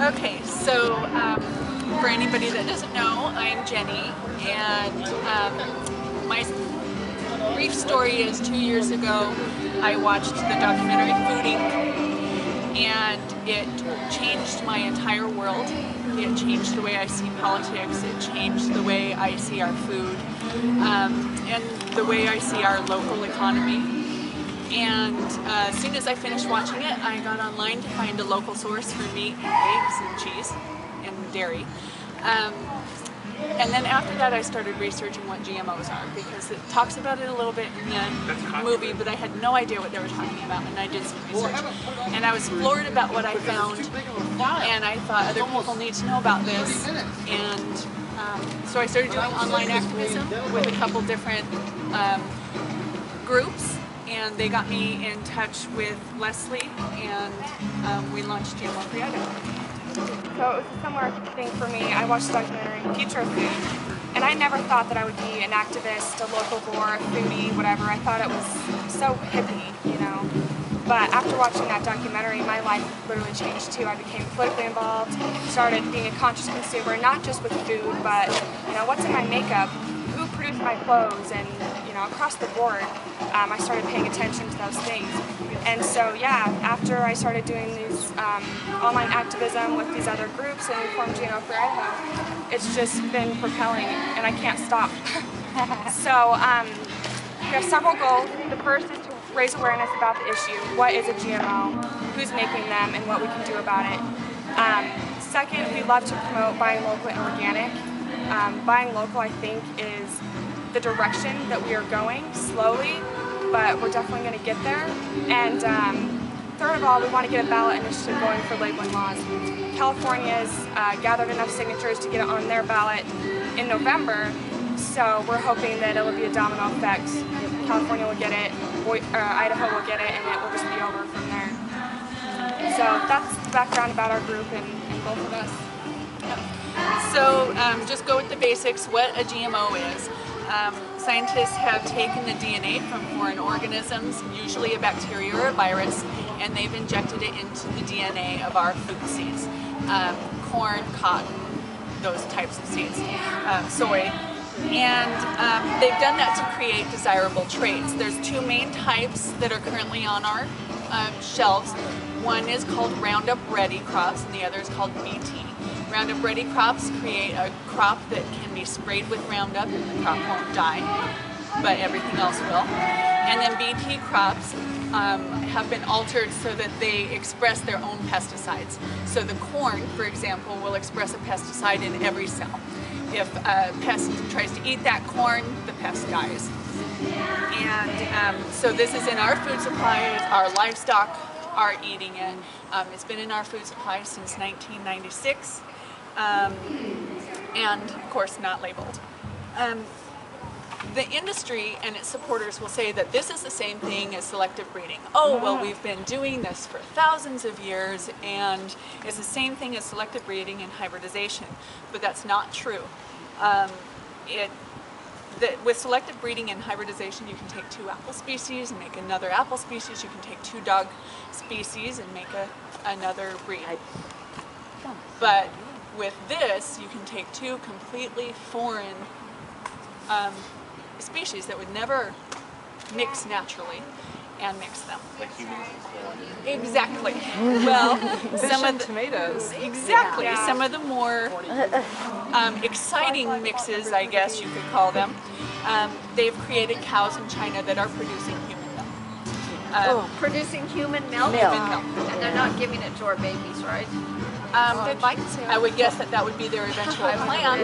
Okay, so for anybody that doesn't know, I'm Jenny, and my brief story is 2 years ago I watched the documentary Food Inc. and it changed my entire world. It changed the way I see politics, it changed the way I see our food, and the way I see our local economy. And as soon as I finished watching it, I got online to find a local source for meat, eggs, and cheese, and dairy. And then after that, I started researching what GMOs are, because it talks about it a little bit in the movie, but I had no idea what they were talking about, and I did some research. And I was floored about what I found, and I thought other people need to know about this. And so I started doing online activism with a couple different groups. And they got me in touch with Leslie, and we launched GMO Free Idaho. So it was a similar thing for me. I watched the documentary Future of Food, and I never thought that I would be an activist, a local boar, a foodie, whatever. I thought it was so hippie, you know. But after watching that documentary, my life literally changed too. I became politically involved, started being a conscious consumer, not just with food, but you know, what's in my makeup, who produced my clothes, and you know, across the board. I started paying attention to those things. And so yeah, after I started doing these online activism with these other groups and we formed GMO Free Idaho, it's just been propelling and I can't stop. So we have several goals. The first is to raise awareness about the issue. What is a GMO? Who's making them? And what we can do about it. Second, we love to promote buying local and organic. Buying local, I think, is the direction that we are going slowly, but we're definitely going to get there. And third of all, we want to get a ballot initiative going for labeling laws. California's gathered enough signatures to get it on their ballot in November, so we're hoping that it will be a domino effect. California will get it, Idaho will get it, and it will just be over from there. So that's the background about our group and both of us. So just go with the basics, what a GMO is. Scientists have taken the DNA from foreign organisms, usually a bacteria or a virus, and they've injected it into the DNA of our food seeds. Corn, cotton, those types of seeds, soy. And they've done that to create desirable traits. There's two main types that are currently on our shelves. One is called Roundup Ready crops and the other is called BT. Roundup Ready crops create a crop that can be sprayed with Roundup and the crop won't die, but everything else will. And then BT crops have been altered so that they express their own pesticides. So the corn, for example, will express a pesticide in every cell. If a pest tries to eat that corn, the pest dies. And so this is in our food supply. Our livestock are eating it. It's been in our food supply since 1996. And of course not labeled. The industry and its supporters will say that this is the same thing as selective breeding. Oh, well, we've been doing this for thousands of years and it's the same thing as selective breeding and hybridization, but that's not true. With selective breeding and hybridization, you can take two apple species and make another apple species. You can take two dog species and make another breed. But with this, you can take two completely foreign species that would never mix naturally and mix them. Like humans and corn. Exactly. Well, some of the tomatoes. Exactly. Yeah. Some of the more exciting mixes, I guess you could call them, they've created cows in China that are producing human milk. Producing human milk? Human milk. And they're not giving it to our babies, right? They'd like to. I would guess that would be their eventual plan.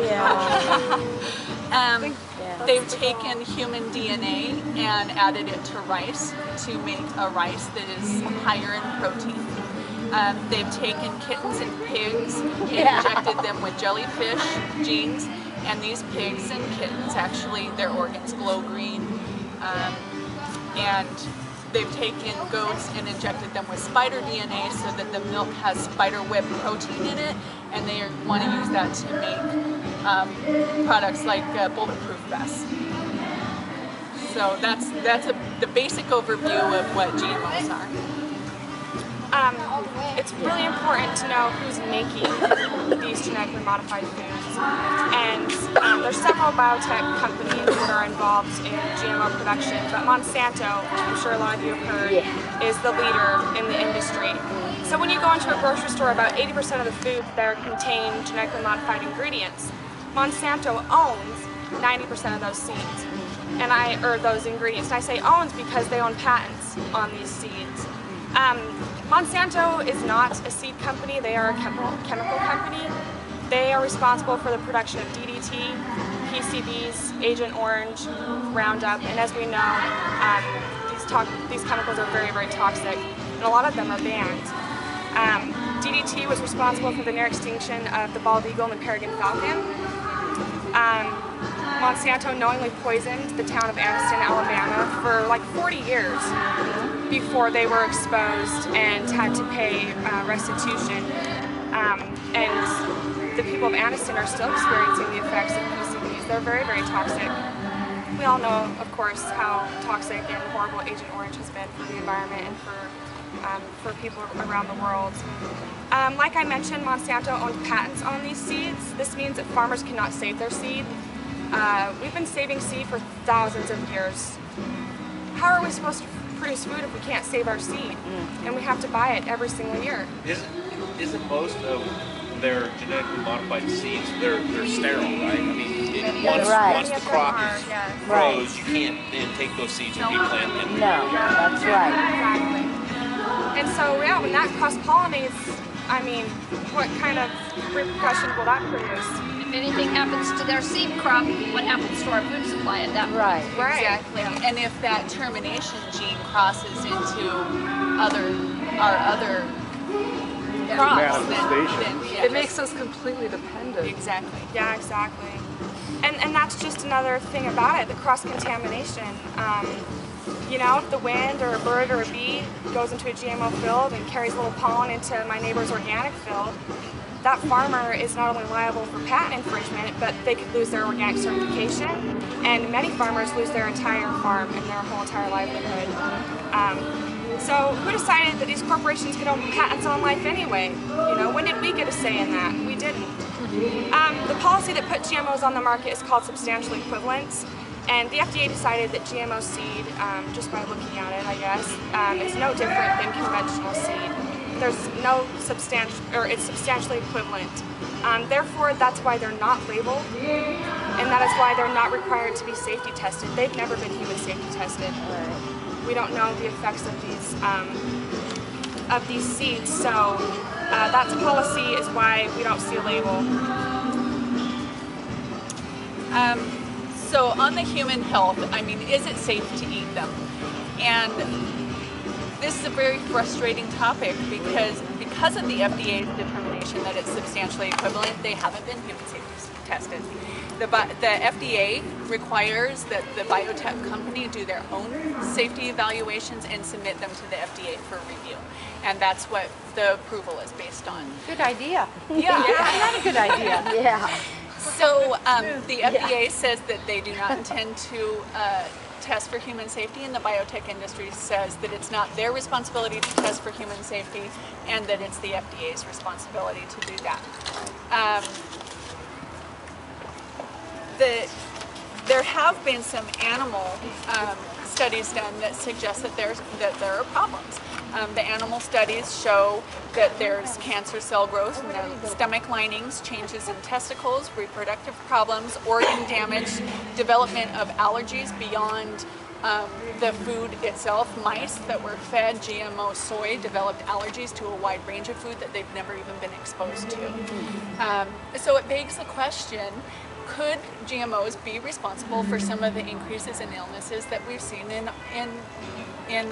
They've taken human DNA and added it to rice to make a rice that is higher in protein. They've taken kittens and pigs and injected them with jellyfish genes, and these pigs and kittens actually, their organs glow green. And they've taken goats and injected them with spider DNA so that the milk has spider web protein in it, and they want to use that to make products like bulletproof vests. So that's the basic overview of what GMOs are. it's really important to know who's making these genetically modified foods. And there's several biotech companies that are involved in GMO production, but Monsanto, I'm sure a lot of you have heard, is the leader in the industry. So when you go into a grocery store, about 80% of the foods there contain genetically modified ingredients. Monsanto owns 90% of those seeds, or those ingredients. And I say owns because they own patents on these seeds. Monsanto is not a seed company, they are a chemical company. They are responsible for the production of DDT, PCBs, Agent Orange, Roundup, and as we know, these chemicals are very, very toxic, and a lot of them are banned. DDT was responsible for the near extinction of the bald eagle and the peregrine falcon. Monsanto knowingly poisoned the town of Anniston, Alabama for like 40 years before they were exposed and had to pay restitution. And the people of Anniston are still experiencing the effects of PCBs. They're very, very toxic. We all know, of course, how toxic and horrible Agent Orange has been for the environment and for people around the world. Like I mentioned, Monsanto owns patents on these seeds. This means that farmers cannot save their seed. We've been saving seed for thousands of years. How are we supposed to produce food if we can't save our seed? And we have to buy it every single year. Isn't most of their genetically modified seeds, they're sterile, right? I mean, once the crop grows, you can't then take those seeds and replant them. No, that's right. Exactly. And so, yeah, when that cross-pollinates, I mean, what kind of repercussion will that produce? If anything happens to their seed crop, what happens to our food supply at that point? Right. Exactly. And if that termination gene crosses into our other crops, then It makes us completely dependent. exactly. Yeah, exactly. And that's just another thing about it, the cross-contamination. You know, if the wind or a bird or a bee goes into a GMO field and carries a little pollen into my neighbor's organic field, that farmer is not only liable for patent infringement, but they could lose their organic certification, and many farmers lose their entire farm and their whole entire livelihood. So who decided that these corporations could own patents on life anyway? You know, when did we get a say in that? We didn't. The policy that put GMOs on the market is called substantial equivalence. And the FDA decided that GMO seed, just by looking at it, I guess, is no different than conventional seed. There's no it's substantially equivalent. Therefore, that's why they're not labeled, and that is why they're not required to be safety tested. They've never been human safety tested. We don't know the effects of these seeds, so that policy is why we don't see a label. So on the human health, I mean, is it safe to eat them? And this is a very frustrating topic because of the FDA's determination that it's substantially equivalent, they haven't been human safety tested. The FDA requires that the biotech company do their own safety evaluations and submit them to the FDA for review. And that's what the approval is based on. Good idea. Yeah. Not a good idea. Yeah. So the FDA says that they do not intend to test for human safety, and the biotech industry says that it's not their responsibility to test for human safety and that it's the FDA's responsibility to do that. There have been some animal studies done that suggest that there are problems. The animal studies show that there's cancer cell growth in the stomach linings, changes in testicles, reproductive problems, organ damage, development of allergies beyond the food itself. Mice that were fed GMO soy developed allergies to a wide range of food that they've never even been exposed to. So it begs the question, could GMOs be responsible for some of the increases in illnesses that we've seen in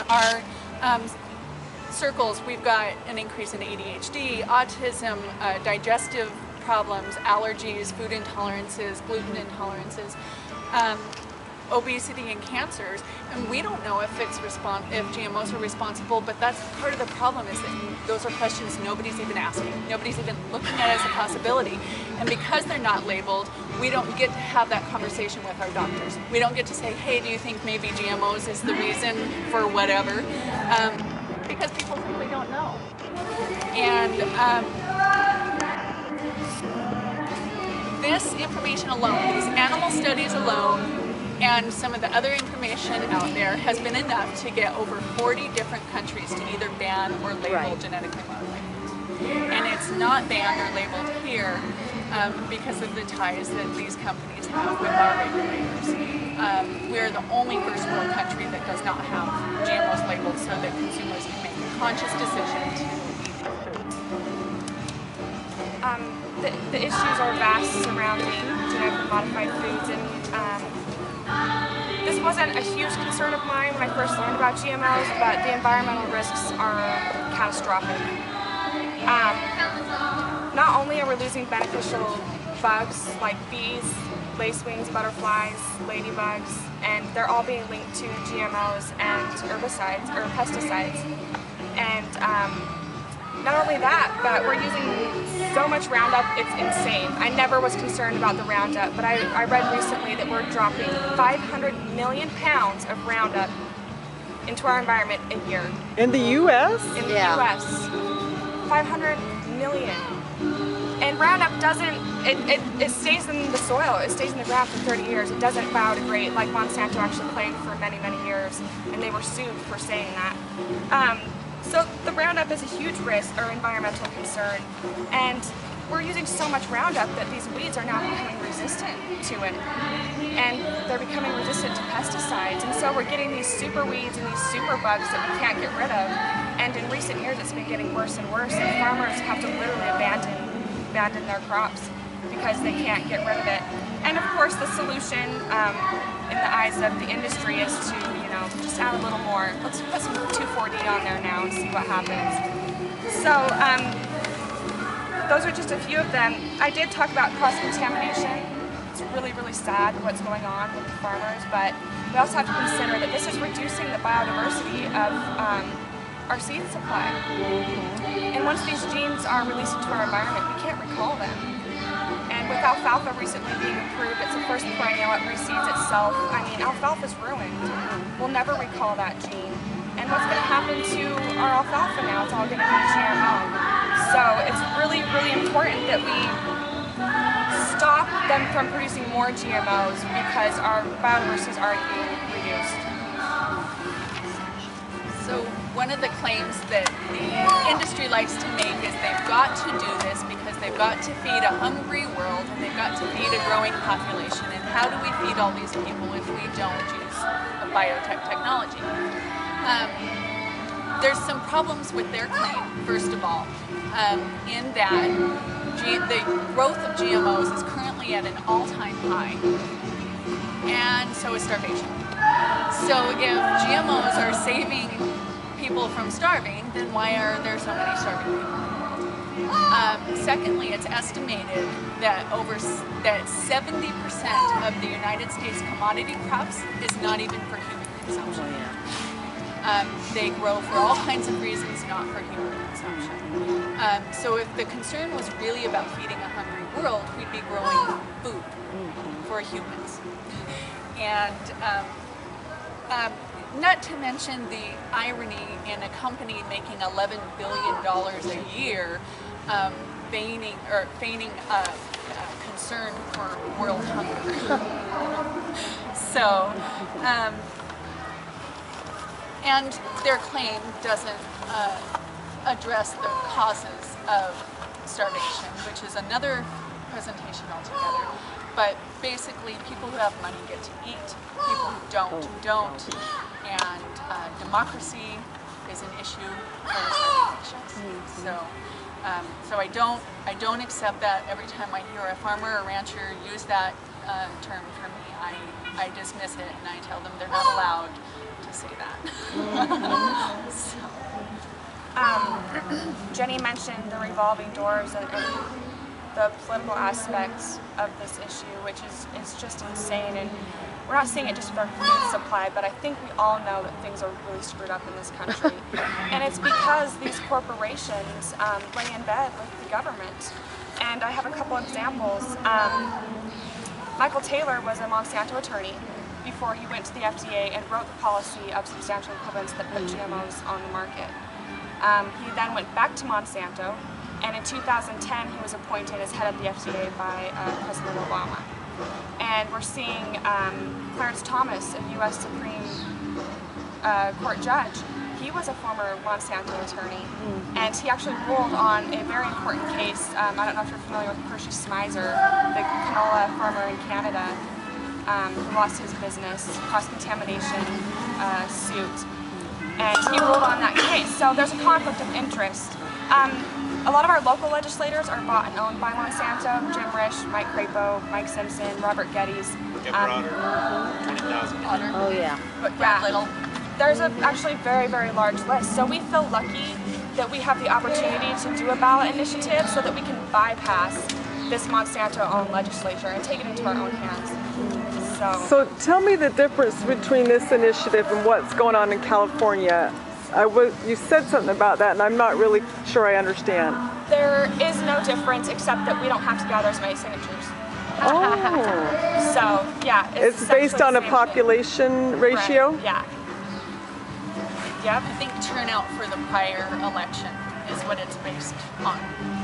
our circles? We've got an increase in ADHD, autism, digestive problems, allergies, food intolerances, gluten intolerances, obesity and cancers, and we don't know if GMOs are responsible, but that's part of the problem, is that those are questions nobody's even asking. Nobody's even looking at it as a possibility. And because they're not labeled, we don't get to have that conversation with our doctors. We don't get to say, hey, do you think maybe GMOs is the reason for whatever? Because people simply don't know. And this information alone, these animal studies alone, and some of the other information out there has been enough to get over 40 different countries to either ban or label genetically modified foods. And it's not banned or labeled here because of the ties that these companies have with our regulators. We're the only first world country that does not have GMOs labeled so that consumers can make a conscious decision to eat these foods. The issues are vast surrounding genetically modified foods, and this wasn't a huge concern of mine when I first learned about GMOs, but the environmental risks are catastrophic. Not only are we losing beneficial bugs like bees, lacewings, butterflies, ladybugs, and they're all being linked to GMOs and herbicides or pesticides. And not only that, but we're using so much Roundup, it's insane. I never was concerned about the Roundup, but I read recently that we're dropping 500 million pounds of Roundup into our environment a year. In the U.S.? In the U.S. 500 million. And Roundup doesn't, it stays in the soil, it stays in the ground for 30 years. It doesn't biodegrade like Monsanto actually claimed for many, many years, and they were sued for saying that. So the Roundup is a huge risk or environmental concern, and we're using so much Roundup that these weeds are now becoming resistant to it, and they're becoming resistant to pesticides, and so we're getting these super weeds and these super bugs that we can't get rid of, and in recent years it's been getting worse and worse, and farmers have to literally abandon their crops because they can't get rid of it. And of course the solution in the eyes of the industry is to, just add a little more. Let's put some 2,4-D on there now and see what happens. So those are just a few of them. I did talk about cross-contamination. It's really, really sad what's going on with the farmers, but we also have to consider that this is reducing the biodiversity of our seed supply. And once these genes are released into our environment, we can't recall them. And with alfalfa recently being approved, it's the first perennial, it reseeds itself. I mean, alfalfa's ruined. We'll never recall that gene. And what's going to happen to our alfalfa now? It's all going to be GMO. So it's really, really important that we stop them from producing more GMOs because our biodiversity is already being reduced. So one of the claims that the industry likes to make is they've got to do this because they've got to feed a hungry world and they've got to feed a growing population. And how do we feed all these people if we don't use biotech technology? There's some problems with their claim, first of all, in that the growth of GMOs is currently at an all-time high, and so is starvation. So if GMOs are saving people from starving, then why are there so many starving people in the world? Secondly, it's estimated that 70% of the United States commodity crops is not even for human consumption. They grow for all kinds of reasons, not for human consumption. So if the concern was really about feeding a hungry world, we'd be growing food for humans. And not to mention the irony in a company making $11 billion a year feigning concern for world hunger. So, and their claim doesn't address the causes of starvation, which is another presentation altogether. But basically, people who have money get to eat, people who don't, and democracy is an issue for the starving nations. So I don't accept that. Every time I hear a farmer or rancher use that term for me, I dismiss it and I tell them they're not allowed to say that. Jenny mentioned the revolving doors and the political aspects of this issue, which is just insane. And we're not seeing it just with our food supply, but I think we all know that things are really screwed up in this country. And it's because these corporations lay in bed with the government. And I have a couple examples. Michael Taylor was a Monsanto attorney before he went to the FDA and wrote the policy of substantial equivalence that put GMOs on the market. He then went back to Monsanto, and in 2010 he was appointed as head of the FDA by President Obama. And we're seeing Clarence Thomas, a U.S. Supreme Court judge. He was a former Monsanto attorney, and he actually ruled on a very important case. I don't know if you're familiar with Hershey Smizer, the canola farmer in Canada, who lost his business, cross-contamination suit, and he ruled on that case. So there's a conflict of interest. A lot of our local legislators are bought and owned by Monsanto. Jim Risch, Mike Crapo, Mike Simpson, Robert Geddes. Jeff Broder, 20,000. Oh, yeah. But yeah, there's actually very, very large list. So we feel lucky that we have the opportunity to do a ballot initiative so that we can bypass this Monsanto-owned legislature and take it into our own hands. So tell me the difference between this initiative and what's going on in California. You said something about that, and I'm not really sure I understand. There is no difference except that we don't have to gather as many signatures. Oh. So, yeah. It's based on a population ratio? Right. Yeah. Yep. I think turnout for the prior election is what it's based on,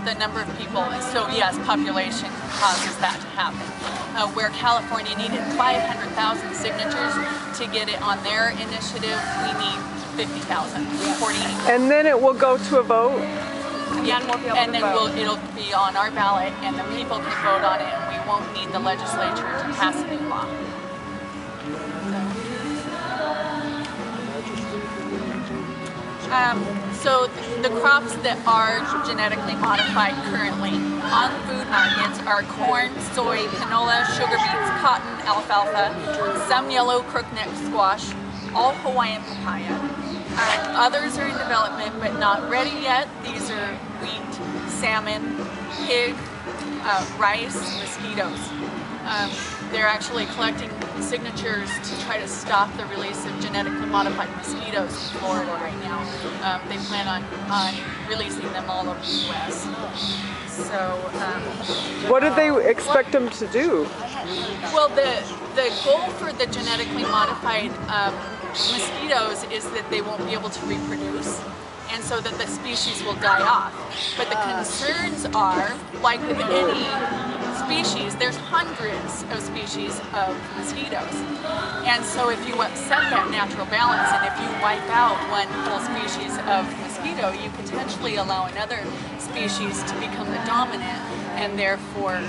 the number of people. And so yes, population causes that to happen. Where California needed 500,000 signatures to get it on their initiative, we need 50,000, 48. And then it will go to a vote? Yeah, and we'll be able and to then vote. it'll be on our ballot, and the people can vote on it, and we won't need the legislature to pass a new law. So the crops that are genetically modified currently on food markets are corn, soy, canola, sugar beets, cotton, alfalfa, some yellow crookneck squash, all Hawaiian papaya. Others are in development but not ready yet. These are wheat, salmon, pig, rice, mosquitoes. They're actually collecting signatures to try to stop the release of genetically modified mosquitoes in Florida right now. They plan on releasing them all over the U.S. So, what do they expect them to do? Well, the goal for the genetically modified mosquitoes is that they won't be able to reproduce, and so that the species will die off. But the concerns are, like with any species, there's hundreds of species of mosquitoes. And so if you upset that natural balance, and if you wipe out one whole species of mosquito, you potentially allow another species to become the dominant and therefore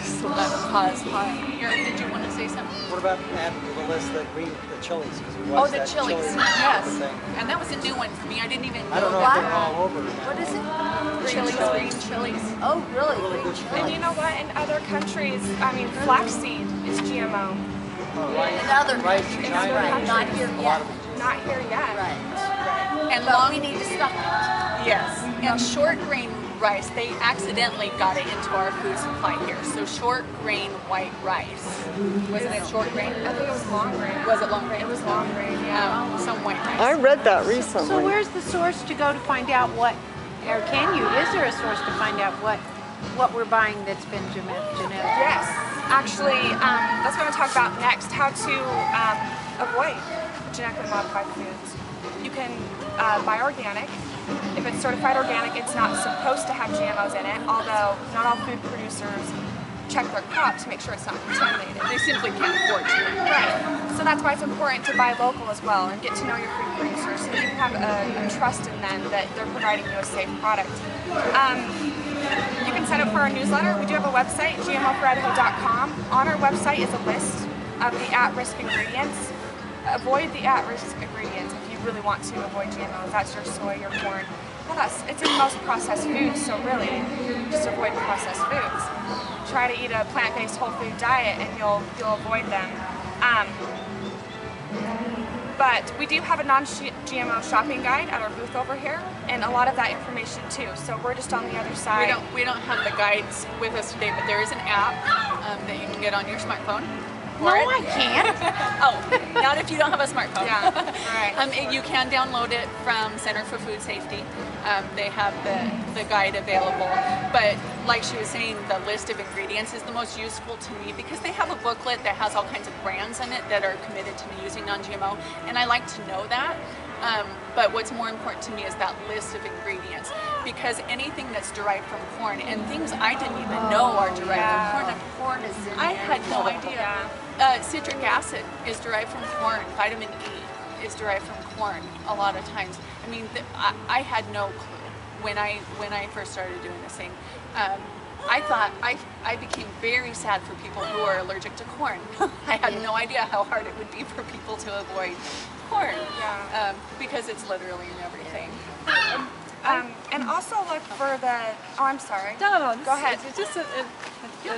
cause harm. Did you want to say something? What about adding to the list the chilies? Oh, the chilies, yes. And that was a new one for me. I didn't even know. I don't know if they're all over. What is it? Green chilies. Oh, really? And you know what? In other countries, I mean, flaxseed is GMO. In other countries, right? Not here yet. Not here yet. Right. And But we need to stop it. Yes. And short grain rice, they accidentally got it into our food supply here. So short grain white rice. Wasn't it short grain? I think it was long grain. Was it long grain? It was long grain, yeah. Some white rice. I read that recently. So where's the source to go to find out what, or is there a source to find out what we're buying that's been genetic? Yes. Actually, that's what I'm going to talk about next, how to avoid genetically modified foods. You can buy organic. If it's certified organic, it's not supposed to have GMOs in it, although not all food producers check their crop to make sure it's not contaminated. They simply can't afford to. Right. So that's why it's important to buy local as well and get to know your food producers so that you can have a trust in them that they're providing you a safe product. You can sign up for our newsletter. We do have a website, gmoforidaho.com. On our website is a list of the at-risk ingredients. Avoid the at-risk ingredients if you really want to avoid GMOs. That's your soy, your corn. Well, it's in most processed foods, so really, just avoid processed foods. Try to eat a plant-based whole food diet and you'll avoid them. But we do have a non-GMO shopping guide at our booth over here, and a lot of that information too. So we're just on the other side. We don't have the guides with us today, but there is an app that you can get on your smartphone. No, I can't. Oh, not if you don't have a smartphone. Yeah, right. You can download it from Center for Food Safety. They have the guide available. But like she was saying, the list of ingredients is the most useful to me because they have a booklet that has all kinds of brands in it that are committed to using non-GMO, and I like to know that. But what's more important to me is that list of ingredients, because anything that's derived from corn, and things I didn't even know are derived from corn. Corn is in I there. had no idea. Citric acid is derived from corn. Vitamin E is derived from corn a lot of times. I mean, I had no clue when I first started doing this thing. I thought I became very sad for people who are allergic to corn. I had no idea how hard it would be for people to avoid corn, because it's literally in everything. And also look for the, oh, I'm sorry. No, Go ahead. It's just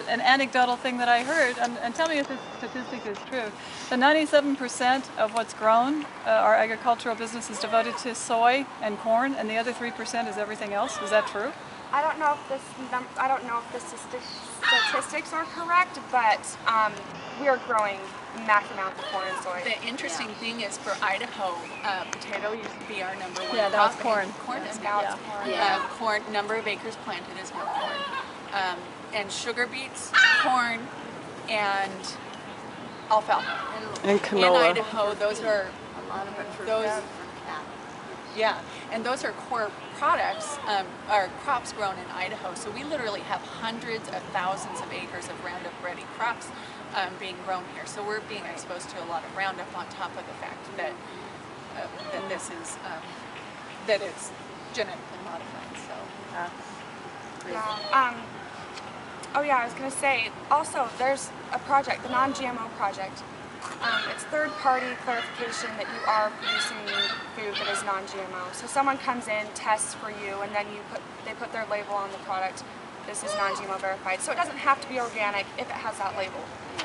an anecdotal thing that I heard, and tell me if this statistic is true. The 97% of what's grown, our agricultural business is devoted to soy and corn, and the other 3% is everything else. Is that true? I don't know if the statistics are correct, but we are growing massive amounts of corn and soy. The interesting thing is for Idaho, potato used to be our number one Yeah, now it's crop, corn. and corn is now it's corn. Corn, number of acres planted is now corn. And sugar beets, corn, and alfalfa. And In canola. Idaho, those are A lot of it for those. cattle. Yeah, and those are core products, are crops grown in Idaho. So we literally have hundreds of thousands of acres of Roundup Ready crops being grown here. So we're being exposed to a lot of Roundup on top of the fact that that this is that it's genetically modified. So. Oh yeah, I was going to say, also there's a project, the non-GMO project. It's third-party clarification that you are producing food that is non-GMO. So someone comes in, tests for you, and then they put their label on the product. This is non-GMO verified. So it doesn't have to be organic if it has that label.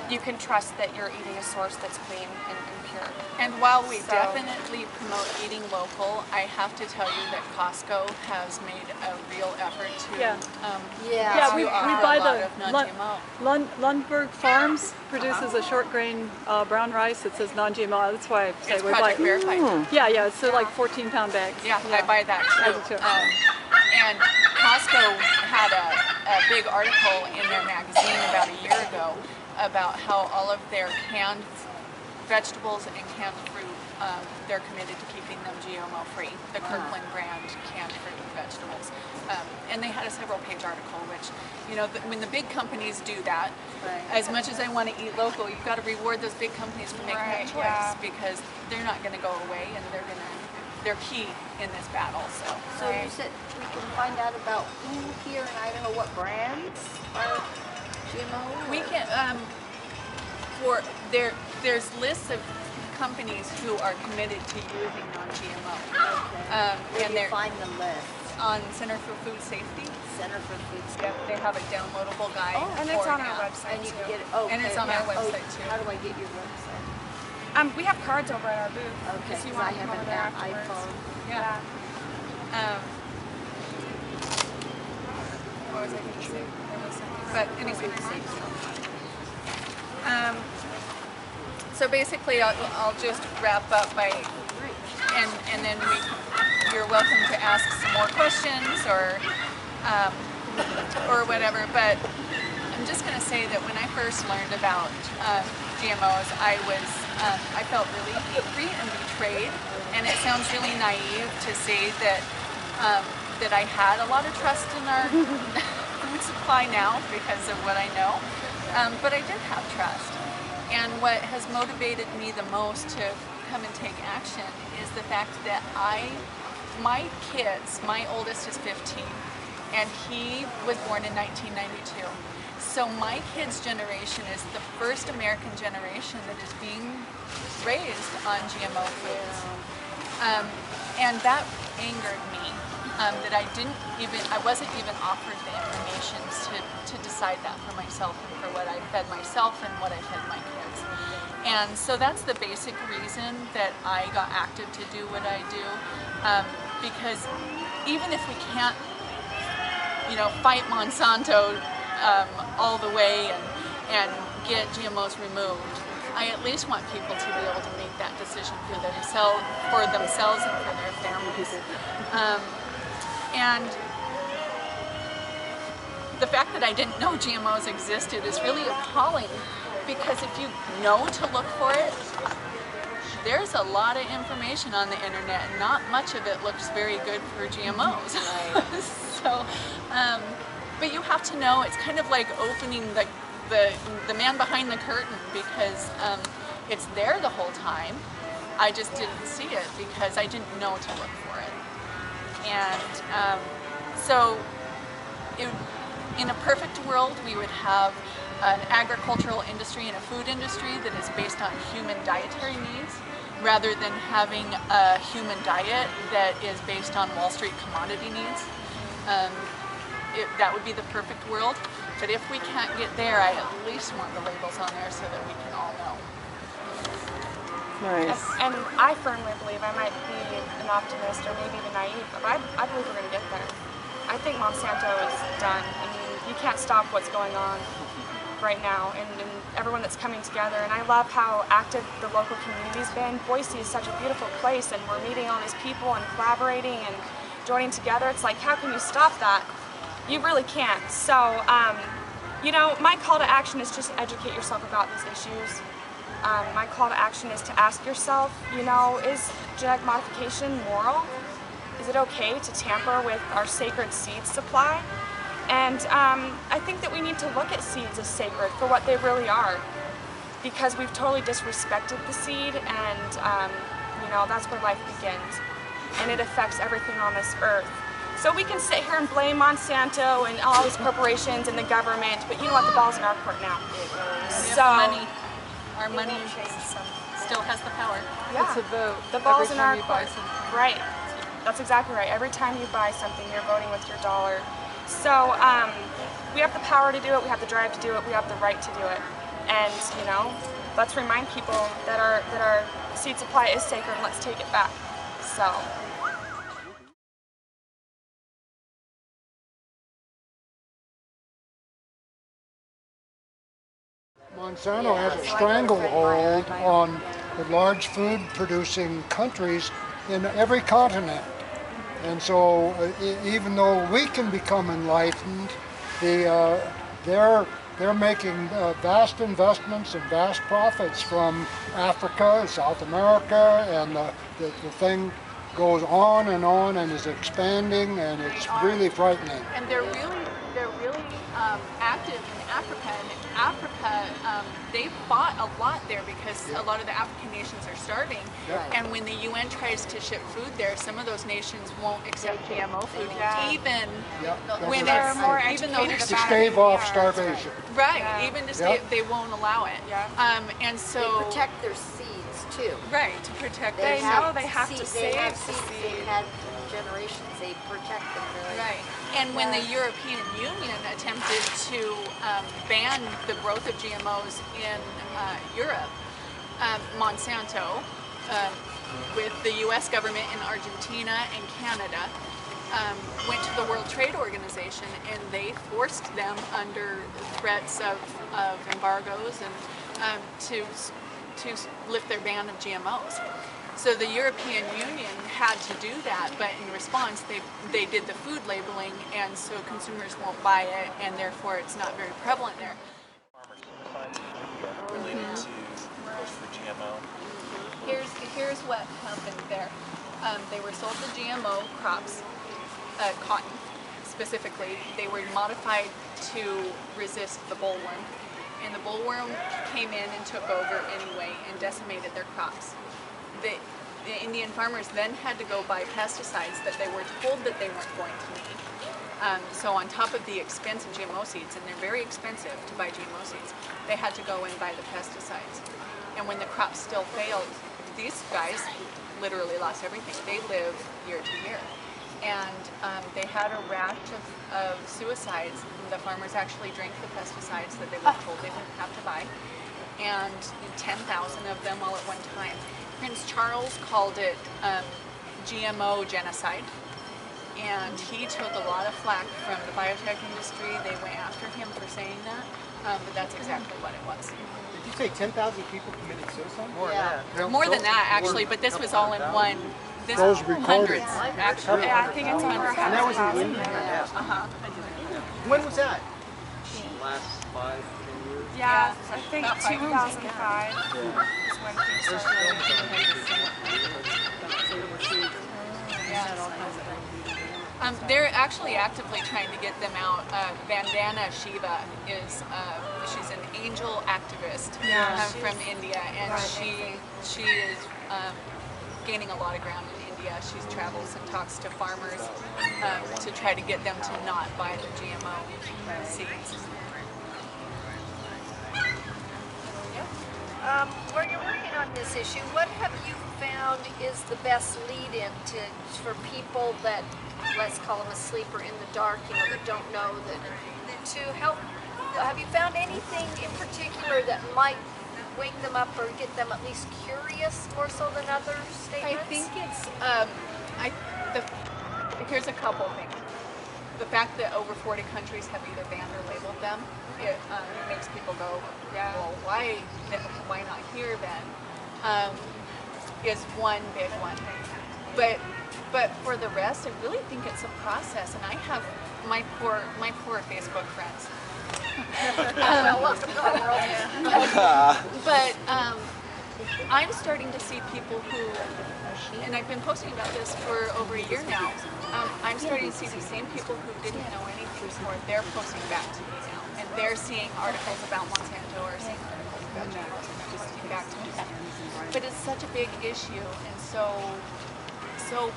You can trust that you're eating a source that's clean and pure. And while we definitely promote eating local, I have to tell you that Costco has made a real effort to Yeah, we buy a lot the of non-GMO. Lundberg Farms produces a short grain brown rice that says non-GMO. That's why I say It's we buy. project verified. Yeah, so like 14-pound bags. Yeah, I buy that I do too. too. And Costco had a big article in their magazine about a year ago about how all of their canned vegetables and canned fruit, they're committed to keeping them GMO free, the Kirkland brand canned fruit and vegetables. And they had a several-page article, which, you know, when the big companies do that, as much as I want to eat local, you've got to reward those big companies for making that choice, because they're not going to go away, and they're key in this battle. So you said we can find out about who here in Idaho, what brands are GMO? We can, there's lists of companies who are committed to using non-GMO. Where And do you they're find the list? on Center for Food Safety. Center for Food Yeah, they have a downloadable guide. And it's for on an our app. website And you too. can get it. And it's on our website too. How do I get your website? We have cards over at our booth. Okay, if you because want I to come have over an there afterwards. iPhone. Yeah. What was I going to say? There was something. But anyway. So basically, I'll just wrap up by, and then you're welcome to ask some more questions or whatever. But I'm just going to say that when I first learned about GMOs, I felt really angry and betrayed. And it sounds really naive to say that that I had a lot of trust in our food supply now because of what I know. But I did have trust. And what has motivated me the most to come and take action is the fact that my kids, my oldest is 15, and he was born in 1992. So my kids' generation is the first American generation that is being raised on GMO foods. And that angered me, that I wasn't even offered the information to decide that for myself and for what I fed myself and what I fed my kids. And so that's the basic reason that I got active to do what I do, because even if we can't, fight Monsanto all the way and get GMOs removed, I at least want people to be able to make that decision for themselves and for their families. And the fact that I didn't know GMOs existed is really appalling, because if you know to look for it, there's a lot of information on the internet, and not much of it looks very good for GMOs. So, but you have to know, it's kind of like opening the man behind the curtain, because it's there the whole time. I just didn't see it because I didn't know to look for it. And so in a perfect world, we would have an agricultural industry and a food industry that is based on human dietary needs, rather than having a human diet that is based on Wall Street commodity needs. That would be the perfect world. But if we can't get there, I at least want the labels on there so that we can all know. Nice. And I firmly believe, I might be an optimist or maybe even naive, but I believe we're going to get there. I think Monsanto is done. I mean, you can't stop what's going on right now, and everyone that's coming together. And I love how active the local community's been. Boise is such a beautiful place, and we're meeting all these people and collaborating and joining together. It's like, how can you stop that? You really can't. So, you know, my call to action is just educate yourself about these issues. My call to action is to ask yourself, you know, is genetic modification moral? Is it okay to tamper with our sacred seed supply? And I think that we need to look at seeds as sacred for what they really are, because we've totally disrespected the seed, and you know, that's where life begins, and it affects everything on this earth. So we can sit here and blame Monsanto and all these corporations and the government, but you know what, the ball's in our court now. So money. Our money still has the power. Yeah, It's a vote. the ball's every in our time you buy court. something. Right. That's exactly right. Every time you buy something, you're voting with your dollar. So we have the power to do it. We have the drive to do it. We have the right to do it. And you know, let's remind people that our seed supply is sacred. Let's take it back. So. Monsanto has a stranglehold on the large food-producing countries in every continent. And so even though we can become enlightened, they're making vast investments and vast profits from Africa, South America, and the thing goes on and is expanding, and it's really frightening. And they're really active in Africa. And in Africa, they fought a lot there because a lot of the African nations are starving. And when the UN tries to ship food there, some of those nations won't accept GMO food, even when They're it's more even though educated they're To about stave off starvation. right, even to stay, they won't allow it. And so They protect their seeds too. right, to protect They their know they have to They save have the seeds seed. they've had for generations. They protect them really. Right. And when the European Union attempted to ban the growth of GMOs in Europe, Monsanto, with the U.S. government in Argentina and Canada, went to the World Trade Organization, and they forced them under threats of embargoes and to lift their ban of GMOs. So the European Union had to do that, but in response they did the food labeling, and so consumers won't buy it, and therefore it's not very prevalent there. Related to push for GMO. Here's what happened there. They were sold the GMO crops, cotton specifically. They were modified to resist the bollworm, and the bollworm came in and took over anyway and decimated their crops. The Indian farmers then had to go buy pesticides that they were told that they weren't going to need. So on top of the expense of GMO seeds, and they're very expensive to buy GMO seeds, they had to go and buy the pesticides. And when the crops still failed, these guys literally lost everything. They live year to year. And they had a rash of suicides. The farmers actually drank the pesticides that they were told they didn't have to buy, and 10,000 of them all at one time. Prince Charles called it GMO genocide, and he took a lot of flack from the biotech industry. They went after him for saying that, but that's exactly what it was. Did you say 10,000 people committed suicide? More than that. More than that, actually, but this was all in one. This Those was recorded. hundreds, actually. Yeah, I think it's over And that was in 100,000. India? When was that? Last 5-10 years. Yeah, I think about 5 years. 2005 is when things started. They're actually actively trying to get them out. Vandana Shiva is she's an angel activist from India, and she is gaining a lot of ground in India. She travels and talks to farmers to try to get them to not buy the GMO seeds. Where you're working on this issue, what have you found is the best lead-in for people that, let's call them asleep or in the dark, that don't know, that to help? Have you found anything in particular that might wake them up or get them at least curious more so than other statements? I think it's here's a couple things. The fact that over 40 countries have either banned or labeled them, it makes people go, well, why not here then? Is one big one. But for the rest, I really think it's a process, and I have my poor Facebook friends. But I'm starting to see people who, and I've been posting about this for over a year now, I'm starting to see the same people who didn't know anything before, they're posting back to me now. And they're seeing articles about Monsanto or seeing articles about GMOs and they're posting back to me. But it's such a big issue and so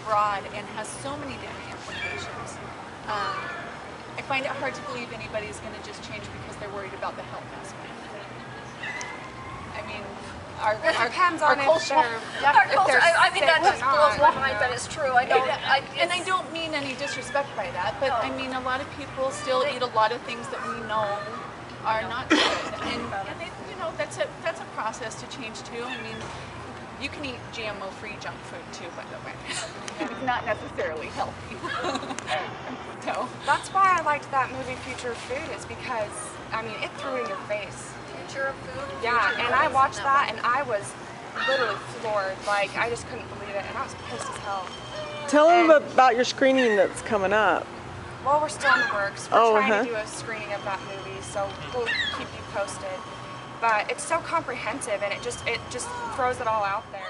broad and has so many different implications. I find it hard to believe anybody's going to just change because they're worried about the health aspect. I mean, our depends on culture. I mean, that just blows my mind, but it's true. I know. And I don't mean any disrespect by that, but I mean, a lot of people still eat a lot of things that we know are not good, and it, that's a process to change too. I mean, you can eat GMO-free junk food too, by the way. It's not necessarily healthy. So that's why I liked that movie Future of Food, is because I mean it threw in your face. Future of Food? Yeah, and I watched that and I was literally floored. Like, I just couldn't believe it, and I was pissed as hell. Tell them about your screening that's coming up. Well, we're still in the works. We're trying to do a screening of that movie, so we'll keep you posted. But it's so comprehensive, and it just throws it all out there.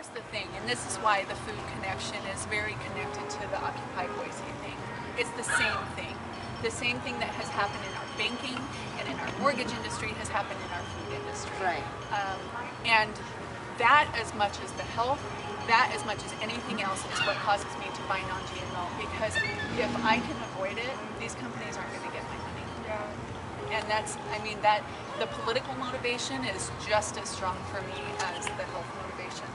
here's the thing, and this is why the food connection is very connected to the Occupy Boise thing. It's the same thing. The same thing that has happened in our banking and in our mortgage industry has happened in our food industry. Right. And that, as much as the health, that as much as anything else, is what causes me to buy non-GMO. Because if I can avoid it, these companies aren't going to get my money. Yeah. And that's, I mean, that the political motivation is just as strong for me as the health motivation.